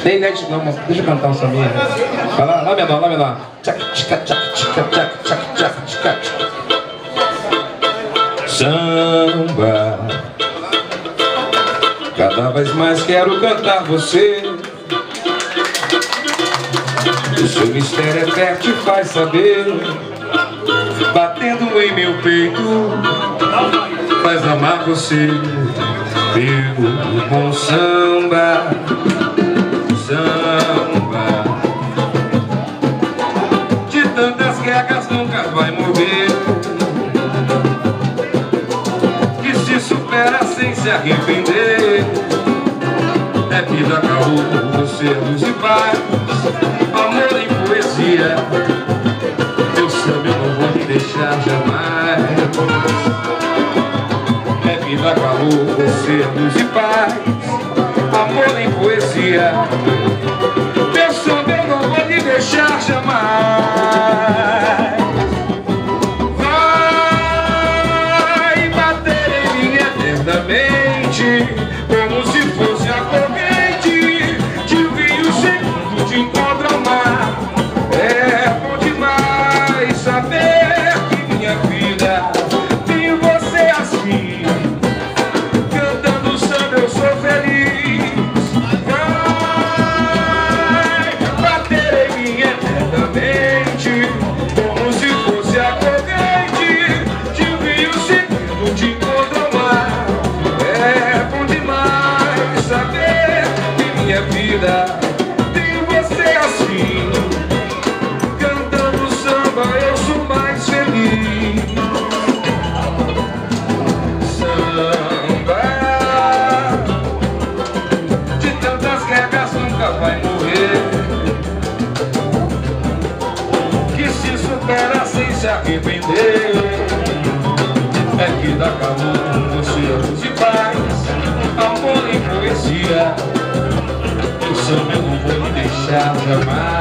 Nem net não, mas deixa eu cantar um sambinha. Vai lá, lá menor, lá menor. Samba, cada vez mais quero cantar você. O seu mistério é fértil, faz saber. Batendo em meu peito, faz amar você. Pelo bom samba, samba, de tantas guerras nunca vai morrer, que se supera sem se arrepender. É vida, calor, você, luz e paz, amor em poesia. Teu samba eu não vou me deixar jamais. É vida, calor, você, luz e paz, amor em poesia. Teu samba eu não vou me deixar jamais. Vai bater em mim eternamente, como se fosse a corrente de um rio segundo de encontro ao mar. É bom demais saber que minha vida tem você assim. Cantando samba eu sou feliz. Vai bater em mim eternamente, como se fosse a corrente de um rio segundo de encontro ao mar. É bom demais saber que minha vida tem você assim. Cantando samba eu sou mais feliz. Samba, de tantas guerras nunca vai morrer, que se supera sem se arrepender. É que dá calor, você, luz e paz, amor em poesia. O samba eu não vou me deixar jamais.